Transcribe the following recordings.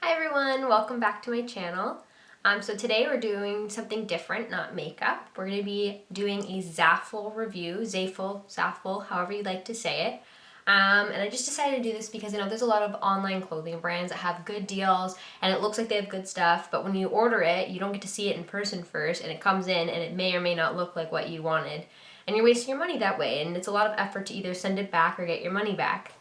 Hi everyone, welcome back to my channel. So today we're doing something different, not makeup. We're going to be doing a Zaful review, Zaful, however you like to say it. And I just decided to do this because I know there's a lot of online clothing brands that have good deals and it looks like they have good stuff, but when you order it, you don't get to see it in person first and it comes in and it may or may not look like what you wanted. And you're wasting your money that way, and it's a lot of effort to either send it back or get your money back.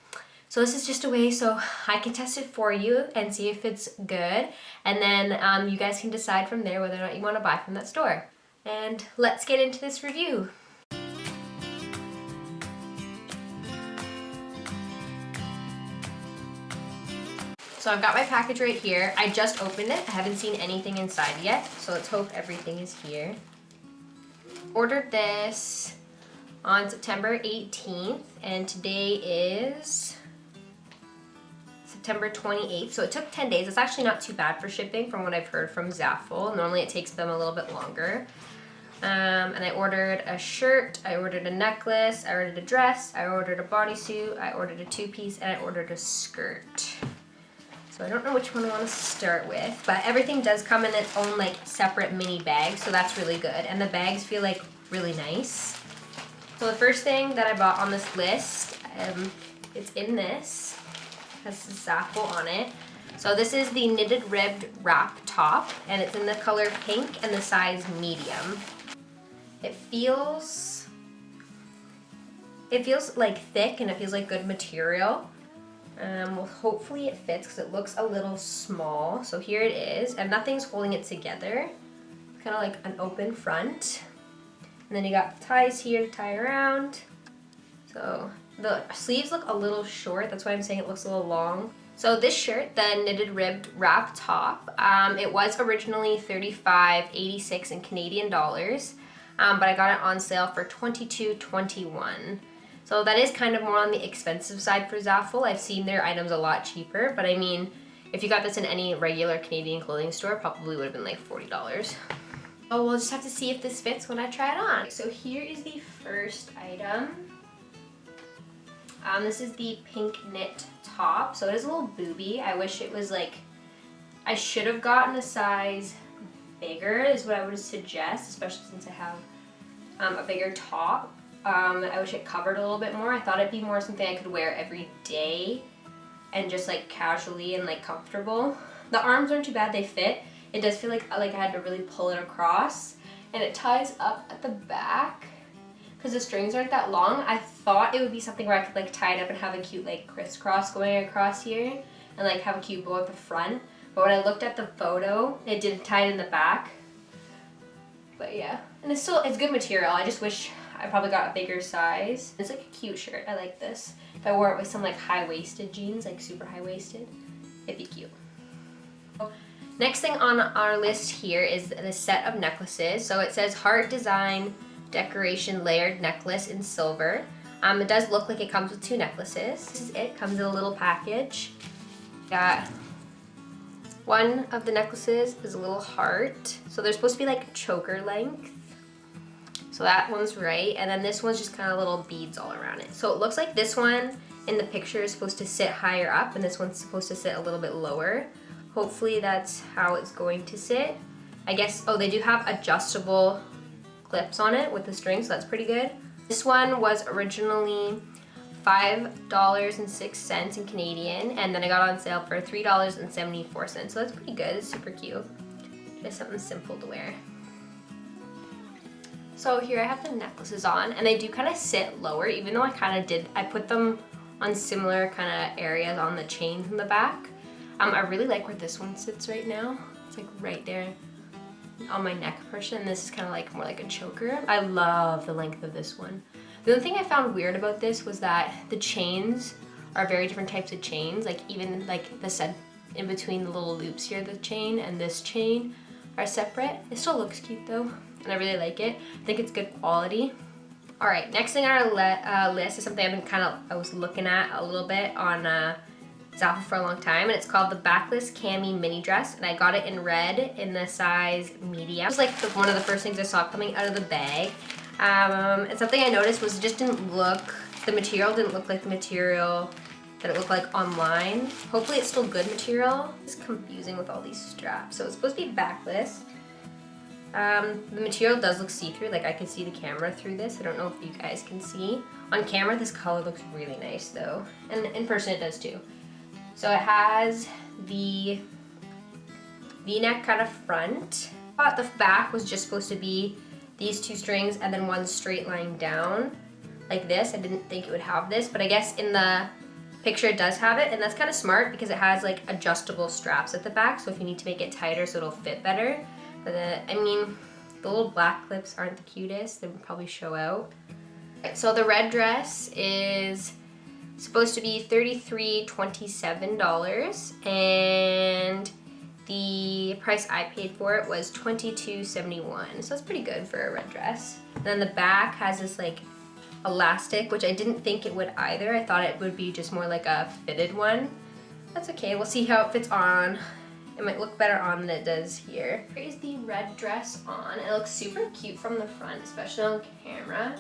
So this is just a way so I can test it for you and see if it's good, and then you guys can decide from there whether or not you want to buy from that store. And let's get into this review. So I've got my package right here. I just opened it. I haven't seen anything inside yet, so let's hope everything is here. Ordered this on September 18th, and today is September 28th, so it took 10 days. It's actually not too bad for shipping from what I've heard from Zaful. Normally it takes them a little bit longer. And I ordered a shirt, I ordered a necklace, I ordered a dress, I ordered a bodysuit, I ordered a two-piece, and I ordered a skirt. So I don't know which one I want to start with, but everything does come in its own like separate mini bag, so that's really good. And the bags feel like really nice. So the first thing that I bought on this list, it's in this. Has Zaful on it. So this is the knitted ribbed wrap top, and it's in the color pink and the size medium. It feels like thick and it feels like good material. Well, hopefully it fits because it looks a little small. So here it is, and nothing's holding it together. It's kind of like an open front. And then you got the ties here to tie around. So the sleeves look a little short, that's why I'm saying it looks a little long. So this shirt, the knitted ribbed wrap top, it was originally $35.86 in Canadian dollars, but I got it on sale for $22.21. So that is kind of more on the expensive side for Zaful. I've seen their items a lot cheaper, but I mean, if you got this in any regular Canadian clothing store, it probably would have been like $40. Oh, we'll just have to see if this fits when I try it on. So here is the first item. This is the pink knit top, so it is a little booby. I wish it was like, I should have gotten a size bigger is what I would suggest, especially since I have a bigger top. I wish it covered a little bit more. I thought it'd be more something I could wear every day and just like casually and like comfortable. The arms aren't too bad, they fit. It does feel like I had to really pull it across, and it ties up at the back. Because the strings aren't that long, I thought it would be something where I could like tie it up and have a cute like crisscross going across here and like have a cute bow at the front. But when I looked at the photo, it didn't tie it in the back. But yeah, and it's good material. I just wish I probably got a bigger size. It's like a cute shirt. I like this. If I wore it with some like high-waisted jeans, like super high-waisted, it'd be cute. Next thing on our list here is the set of necklaces. So it says heart design decoration layered necklace in silver. It does look like it comes with two necklaces. This is it. Comes in a little package. Got one of the necklaces is a little heart. So they're supposed to be like choker length. So that one's right. And then this one's just kind of little beads all around it. So it looks like this one in the picture is supposed to sit higher up and this one's supposed to sit a little bit lower. Hopefully that's how it's going to sit. I guess, oh, they do have adjustable clips on it with the string, so that's pretty good. This one was originally $5.06 in Canadian, and then I got on sale for $3.74, so that's pretty good. It's super cute. Just something simple to wear. So here I have the necklaces on, and they do kind of sit lower, even though I put them on similar kind of areas on the chains in the back. I really like where this one sits right now. It's like right there on my neck portion. This is kind of like more like a choker. I love the length of this one. The only thing I found weird about this was that the chains are very different types of chains. Like even like the set in between the little loops here, the chain and this chain are separate. It still looks cute though, and I really like it. I think it's good quality. All right, next thing on our list is something I was looking at a little bit on Zaful for a long time, and it's called the Backless Cami mini dress, and I got it in red in the size medium. It was like one of the first things I saw coming out of the bag, and something I noticed was it just didn't look, the material didn't look like the material that it looked like online. Hopefully it's still good material. It's confusing with all these straps. So it's supposed to be backless. The material does look see-through, like I can see the camera through this. I don't know if you guys can see. On camera, this color looks really nice though. And in person it does too. So it has the V-neck kind of front. I thought the back was just supposed to be these two strings and then one straight line down like this. I didn't think it would have this, but I guess in the picture it does have it, and that's kind of smart because it has like adjustable straps at the back, so if you need to make it tighter so it'll fit better. But I mean, the little black clips aren't the cutest. They would probably show out. So the red dress is supposed to be $33.27, and the price I paid for it was $22.71. So that's pretty good for a red dress. And then the back has this like elastic, which I didn't think it would either. I thought it would be just more like a fitted one. That's okay, we'll see how it fits on. It might look better on than it does here. Here is the red dress on. It looks super cute from the front, especially on camera.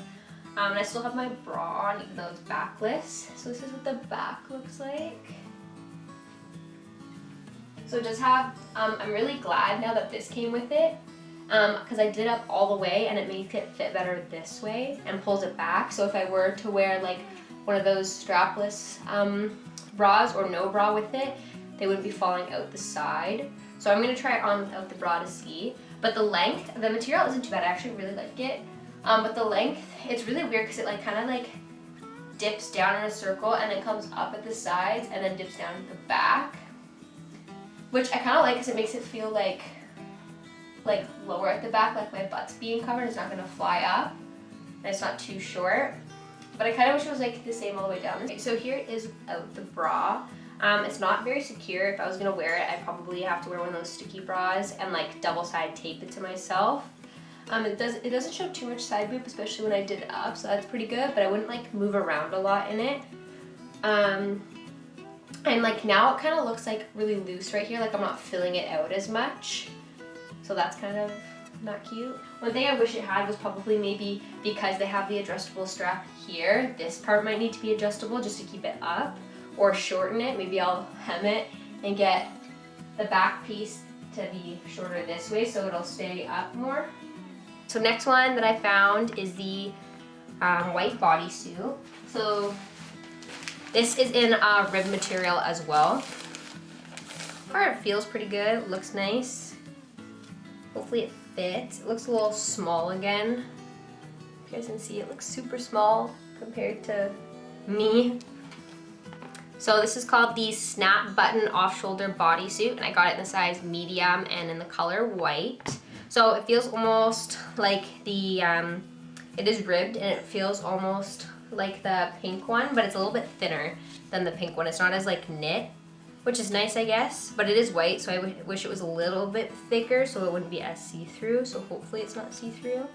And I still have my bra on, even though it's backless. So this is what the back looks like. So it does have, I'm really glad now that this came with it, because I did it up all the way and it makes it fit better this way and pulls it back. So if I were to wear like one of those strapless bras or no bra with it, they wouldn't be falling out the side. So I'm gonna try it on without the bra to see. But the length, the material isn't too bad. I actually really like it. But the length, it's really weird because it like kind of like dips down in a circle and it comes up at the sides and then dips down at the back. Which I kind of like because it makes it feel like lower at the back, like my butt's being covered. It's not gonna fly up and it's not too short. But I kind of wish it was like the same all the way down. Okay, so here it is without the bra. It's not very secure. If I was gonna wear it, I'd probably have to wear one of those sticky bras and like double side tape it to myself. It doesn't show too much side boob, especially when I did it up, so that's pretty good, but I wouldn't like move around a lot in it. And like now it kind of looks like really loose right here, like I'm not filling it out as much. So that's kind of not cute. One thing I wish it had was probably maybe, because they have the adjustable strap here, this part might need to be adjustable just to keep it up, or shorten it. Maybe I'll hem it and get the back piece to be shorter this way so it'll stay up more. So next one that I found is the white bodysuit. So this is in rib material as well. Or it feels pretty good, it looks nice. Hopefully it fits. It looks a little small again. You guys can see it looks super small compared to me. So this is called the Snap Button Off-Shoulder Bodysuit, and I got it in the size medium and in the color white. So it feels almost like the, it is ribbed and it feels almost like the pink one, but it's a little bit thinner than the pink one. It's not as like knit, which is nice I guess, but it is white, so I wish it was a little bit thicker so it wouldn't be as see-through, so hopefully it's not see-through.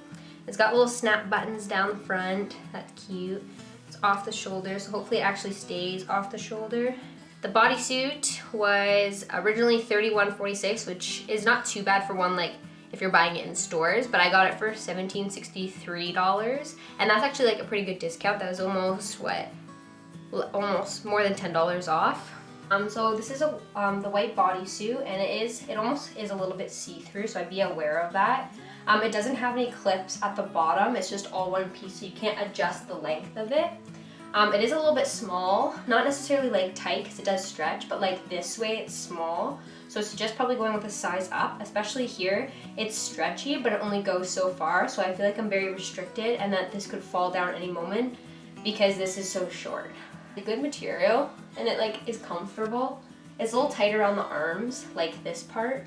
It's got little snap buttons down the front, that's cute. It's off the shoulder, so hopefully it actually stays off the shoulder. The bodysuit was originally $31.46, which is not too bad for one like if you're buying it in stores, but I got it for $17.63, and that's actually like a pretty good discount. That was almost what, almost more than $10 off. So this is the white bodysuit, and it almost is a little bit see-through, so I'd be aware of that. It doesn't have any clips at the bottom. It's just all one piece, so you can't adjust the length of it. It is a little bit small, not necessarily like tight because it does stretch, but like this way it's small. So it's just probably going with a size up, especially here. It's stretchy, but it only goes so far. So I feel like I'm very restricted and that this could fall down any moment because this is so short. The good material, and it like is comfortable. It's a little tighter around the arms, like this part.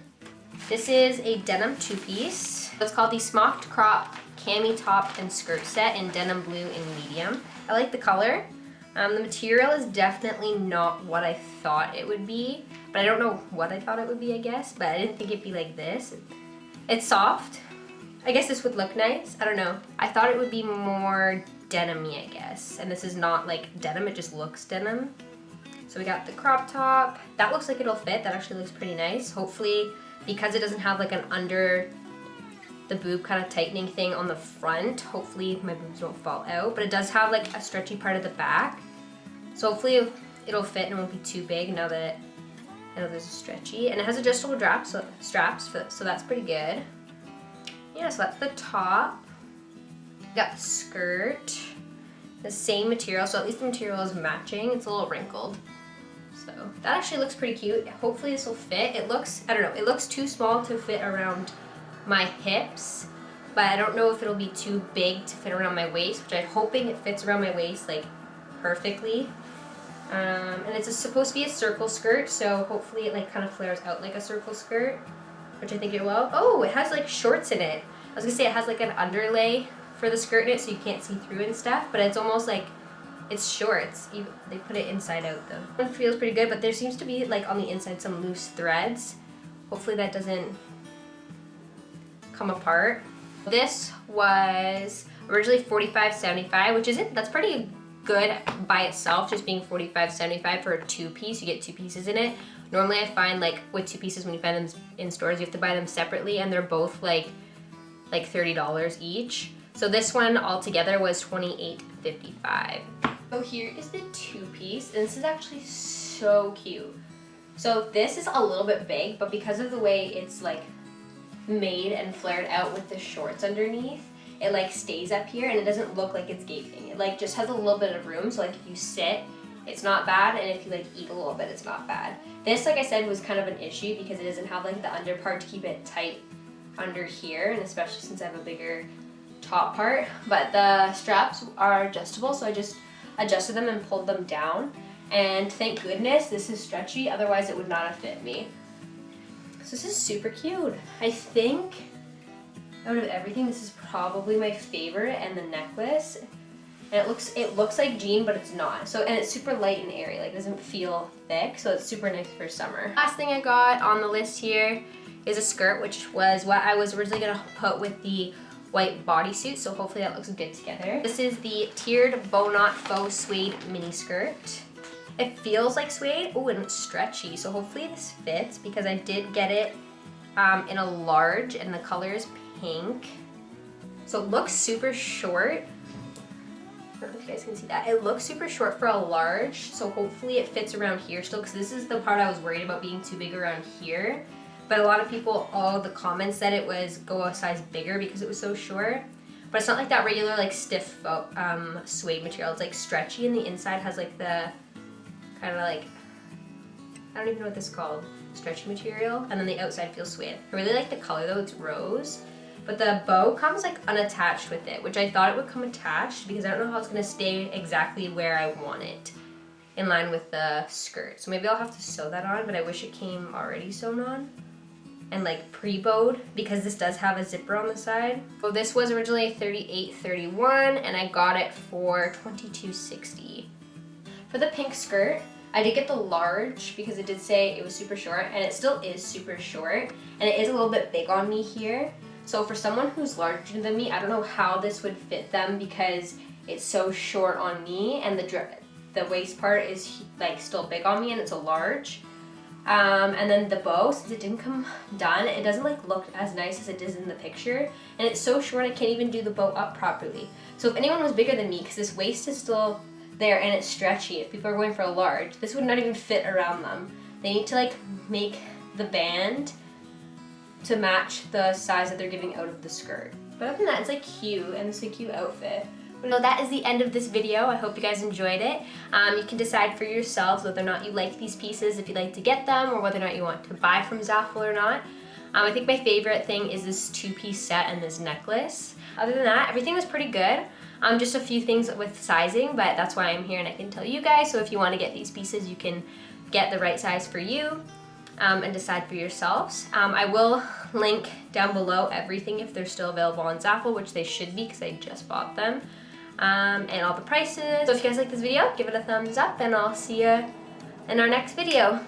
This is a denim two-piece. It's called the Smocked Crop Cami Top and Skirt Set in denim blue and medium. I like the color. The material is definitely not what I thought it would be, but I don't know what I thought it would be, I guess, but I didn't think it'd be like this. It's soft. I guess this would look nice. I don't know. I thought it would be more denim-y, I guess, and this is not like denim, it just looks denim. So we got the crop top. That looks like it'll fit. That actually looks pretty nice. Hopefully, because it doesn't have like an under the boob kind of tightening thing on the front, hopefully my boobs won't fall out, but it does have like a stretchy part at the back. So hopefully it'll fit and it won't be too big now that I know there's a stretchy. And it has adjustable straps, so that's pretty good. Yeah, so that's the top. Got the skirt. The same material, so at least the material is matching. It's a little wrinkled. So that actually looks pretty cute. Hopefully this will fit. It looks, I don't know, it looks too small to fit around my hips, but I don't know if it'll be too big to fit around my waist, which I'm hoping it fits around my waist like perfectly. And it's supposed to be a circle skirt, so hopefully it like kind of flares out like a circle skirt, which I think it will. Oh, it has like shorts in it. I was gonna say it has like an underlay for the skirt in it so you can't see through and stuff, but it's almost like it's shorts. They put it inside out though. It feels pretty good, but there seems to be like on the inside some loose threads. Hopefully that doesn't come apart. This was originally $45.75, which that's pretty good by itself, just being $45.75 for a 2-piece. You get 2 pieces in it. Normally I find like with 2 pieces when you find them in stores, you have to buy them separately, and they're both like $30 each. So this one altogether was $28.55. So here is the 2-piece, and this is actually so cute. So this is a little bit big, but because of the way it's like made and flared out with the shorts underneath, it like stays up here and it doesn't look like it's gaping. It like just has a little bit of room, so like if you sit, it's not bad, and if you like eat a little bit, it's not bad. This, like I said, was kind of an issue because it doesn't have like the under part to keep it tight under here, and especially since I have a bigger top part. But the straps are adjustable, so I just adjusted them and pulled them down, and thank goodness this is stretchy, otherwise it would not have fit me. So this is super cute. I think out of everything, this is probably my favorite, and the necklace. And it looks like jean, but it's not. So, and it's super light and airy, like it doesn't feel thick, so it's super nice for summer. Last thing I got on the list here is a skirt, which was what I was originally gonna put with the white bodysuit, so hopefully that looks good together. This is the tiered bow knot faux suede mini skirt. It feels like suede, oh, and it's stretchy, so hopefully this fits because I did get it in a large, and the color is pink. So it looks super short. I don't know if you guys can see that. It looks super short for a large, so hopefully it fits around here still, because this is the part I was worried about being too big around here. But a lot of people, all the comments said it was go a size bigger because it was so short. But it's not like that regular like stiff suede material. It's like stretchy, and the inside has like the kind of like, I don't even know what this is called, stretchy material, and then the outside feels suede. I really like the color though, it's rose. But the bow comes like unattached with it, which I thought it would come attached because I don't know how it's gonna stay exactly where I want it in line with the skirt. So maybe I'll have to sew that on, but I wish it came already sewn on and like pre-bowed, because this does have a zipper on the side. So this was originally $38.31 and I got it for $22.60. For the pink skirt, I did get the large because it did say it was super short, and it still is super short, and it is a little bit big on me here. So for someone who's larger than me, I don't know how this would fit them because it's so short on me, and the waist part is like still big on me, and it's a large. And then the bow, since it didn't come done, it doesn't like look as nice as it does in the picture, and it's so short I can't even do the bow up properly. So if anyone was bigger than me, because this waist is still there and it's stretchy, if people are going for a large, this would not even fit around them. They need to like make the band to match the size that they're giving out of the skirt. But other than that, it's like cute, and it's a cute outfit. So that is the end of this video. I hope you guys enjoyed it. You can decide for yourselves whether or not you like these pieces, if you'd like to get them, or whether or not you want to buy from Zaful or not. I think my favorite thing is this 2-piece set and this necklace. Other than that, everything was pretty good. Just a few things with sizing, but that's why I'm here and I can tell you guys. So if you want to get these pieces, you can get the right size for you. And decide for yourselves. I will link down below everything if they're still available on Zaful, which they should be because I just bought them, and all the prices. So if you guys like this video, give it a thumbs up, and I'll see you in our next video.